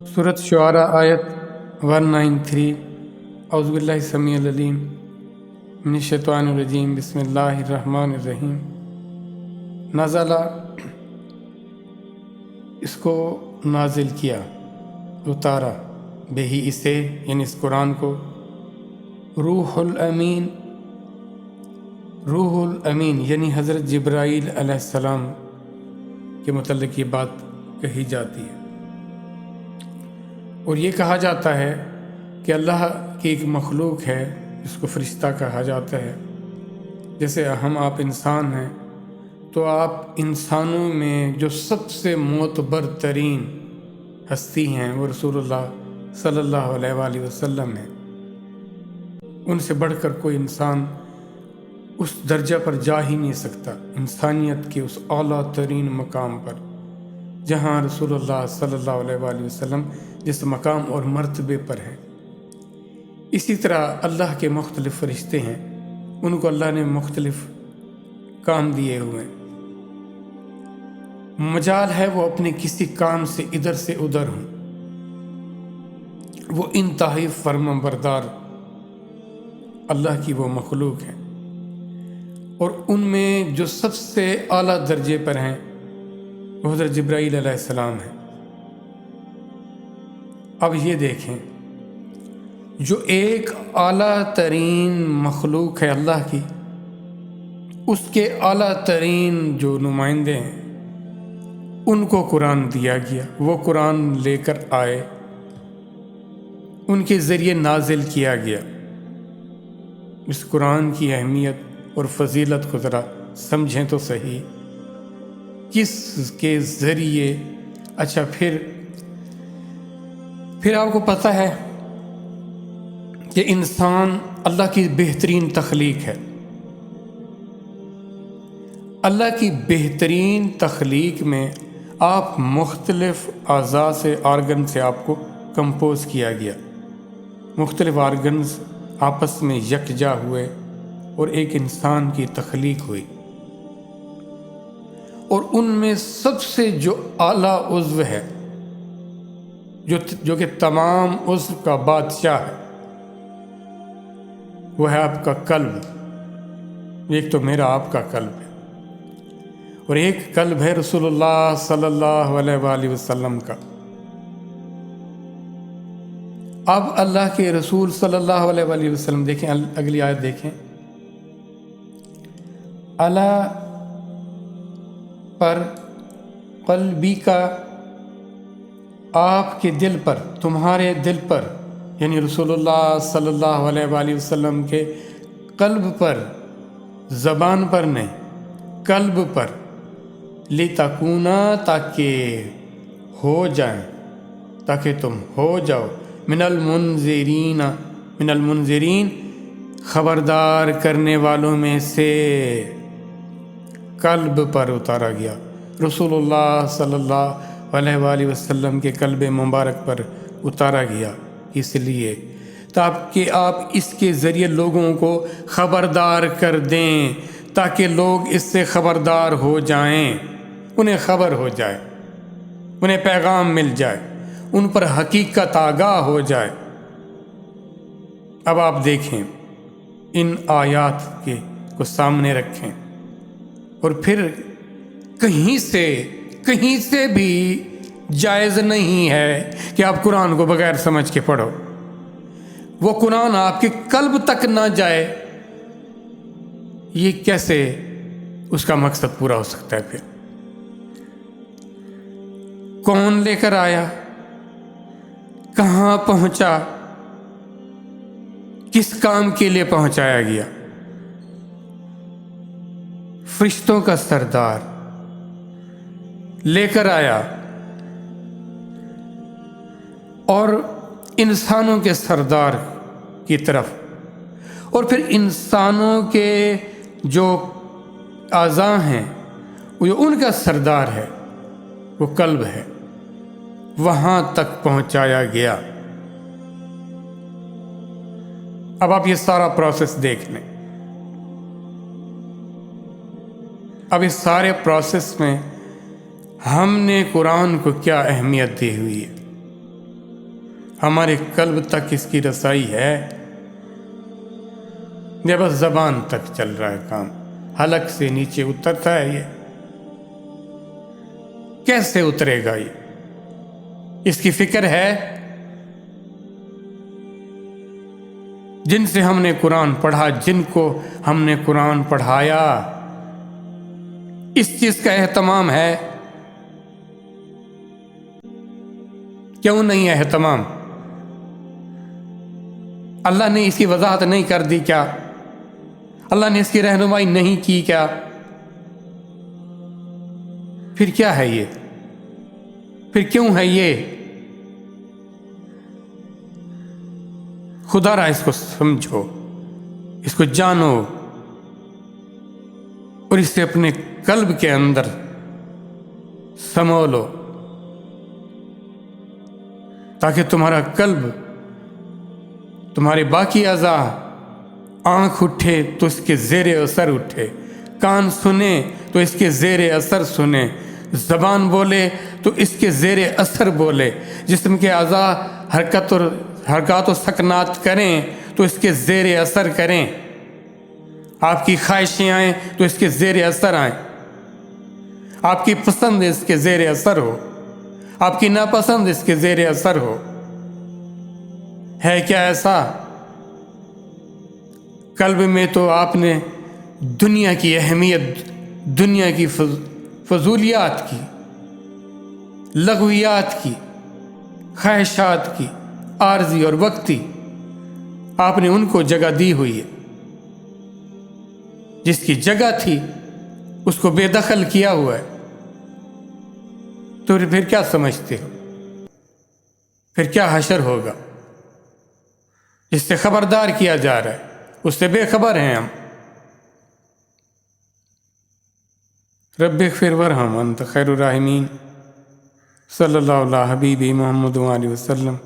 सूरत शुआरा आयत 193 औज़ु बिल्लाहि समीउल अलीम मिनश शैतानिर रजीम बिस्मिल्लाहिर रहमानिर रहीम। नज़ला, इसको नाजिल किया, उतारा, बेही इसे यानी इस कुरान को, रूहुल अमीन यानी हज़रत जिब्राईल अलैहिस्सलाम के मुतल्लिक़ ये बात कही जाती है। और ये कहा जाता है कि अल्लाह की एक मखलूक है जिसको फ़रिश्ता कहा जाता है। जैसे हम आप इंसान हैं तो आप इंसानों में जो सबसे मोतबर तरीन हस्ती हैं वो रसूलुल्लाह सल्लल्लाहु अलैहि वसल्लम हैं। उनसे बढ़कर कोई इंसान उस दर्जा पर जा ही नहीं सकता, इंसानियत के उस आला तरीन मकाम पर जहाँ रसूलुल्लाह सल्लल्लाहु अलैहि वसल्लम जिस मकाम और मर्तबे पर हैं। इसी तरह अल्लाह के मुख्तलिफ़ फ़रिश्ते हैं, उनको अल्लाह ने मुख्तलिफ़ काम दिए हुए हैं। मजाल है वो अपने किसी काम से इधर से उधर हों। वो इंतहाई फर्माबरदार अल्लाह की वो मखलूक है और उनमें जो सबसे आला दर्जे पर हैं वो हज़रत जिब्राईल अलैहिस्सलाम हैं। अब ये देखें, जो एक आला तरीन मखलूक है अल्लाह की, उसके आला तरीन जो नुमाइंदे हैं उनको कुरान दिया गया, वो कुरान लेकर आए, उनके ज़रिए नाजिल किया गया। इस कुरान की अहमियत और फजीलत को ज़रा समझें तो सही, किसके ज़रिए। अच्छा, फिर आपको पता है कि इंसान अल्लाह की बेहतरीन तख्लीक है। अल्लाह की बेहतरीन तख्लीक में आप मुख्तलिफ़ आज़ा से, आर्गन से आपको कंपोज किया गया। मुख्तलिफ़ आर्गन्स आपस में यकजा हुए और एक इंसान की तख्लीक हुई। और उनमें सबसे जो आला उज़्व है, जो कि तमाम उज़्व का बादशाह है, वो है आपका कल्ब। एक तो मेरा आपका कल्ब है और एक कल्ब है रसूलुल्लाह सल्लल्लाहु अलैहि वसल्लम का। अब अल्लाह के रसूल सल्लल्लाहु अलैहि वसल्लम, देखें अगली आयत देखें, अला पर कल्बी का, आपके दिल पर, तुम्हारे दिल पर, यानी रसूलुल्लाह सल्लल्लाहु अलैहि वसल्लम के कल्ब पर, ज़बान पर नहीं, कल्ब पर, लितकूना, ताकि हो जाएं, ताकि तुम हो जाओ, मिनल मुनज़िरीन, ख़बरदार करने वालों में से। कल्ब पर उतारा गया, रसूलुल्लाह सल्लल्लाहु अलैहि वसल्लम के कल्ब मुबारक पर उतारा गया, इसलिए ताकि आप इसके ज़रिए लोगों को ख़बरदार कर दें, ताकि लोग इससे ख़बरदार हो जाएं, उन्हें ख़बर हो जाए, उन्हें पैगाम मिल जाए, उन पर हकीकत आगाह हो जाए। अब आप देखें, इन आयात को सामने रखें और फिर कहीं से भी जायज़ नहीं है कि आप कुरान को बगैर समझ के पढ़ो। वो कुरान आपके कल्ब तक ना जाए, ये कैसे उसका मकसद पूरा हो सकता है? फिर कौन लेकर आया, कहाँ पहुंचा, किस काम के लिए पहुंचाया गया? फरिश्तों का सरदार लेकर आया और इंसानों के सरदार की तरफ, और फिर इंसानों के जो आज़ा हैं, वो जो उनका सरदार है, वो कल्ब है, वहाँ तक पहुँचाया गया। अब आप ये सारा प्रोसेस देख लें। अब इस सारे प्रोसेस में हमने कुरान को क्या अहमियत दी हुई है। ہمارے قلب تک اس کی رسائی ہے یا بس زبان تک چل رہا ہے کام؟ حلق سے نیچے اترتا ہے یہ؟ کیسے اترے گا یہ؟ اس کی فکر ہے؟ جن سے ہم نے قرآن پڑھا، جن کو ہم نے قرآن پڑھایا، اس چیز کا اہتمام ہے؟ کیوں نہیں ہے اہتمام؟ اللہ نے اس کی وضاحت نہیں کر دی کیا؟ اللہ نے اس کی رہنمائی نہیں کی کیا؟ پھر کیا ہے یہ؟ پھر کیوں ہے یہ؟ خدا را اس کو سمجھو، اس کو جانو، اور اسے اپنے قلب کے اندر سمو لو، تاکہ تمہارا قلب، تمہارے باقی اعضاء، آنکھ اٹھے تو اس کے زیر اثر اٹھے، کان سنے تو اس کے زیر اثر سنے، زبان بولے تو اس کے زیر اثر بولے، جسم کے اعضاء حرکات و سکنات کریں تو اس کے زیر اثر کریں، آپ کی خواہشیں آئیں تو اس کے زیر اثر آئیں، آپ کی پسند اس کے زیر اثر ہو، آپ کی ناپسند اس کے زیر اثر ہو۔ ہے کیا ایسا؟ قلب میں تو آپ نے دنیا کی اہمیت، دنیا کی فضولیات کی، لغویات کی، خواہشات کی، عارضی اور وقتی، آپ نے ان کو جگہ دی ہوئی ہے۔ جس کی جگہ تھی اس کو بے دخل کیا ہوا ہے، تو پھر کیا سمجھتے ہو؟ پھر کیا حشر ہوگا؟ جس سے خبردار کیا جا رہا ہے اس سے بے خبر ہیں ہم۔ رب اغفر وارحم انت خیر الراحمین، صلی اللہ علیہ حبیبی محمد وآلہ وسلم۔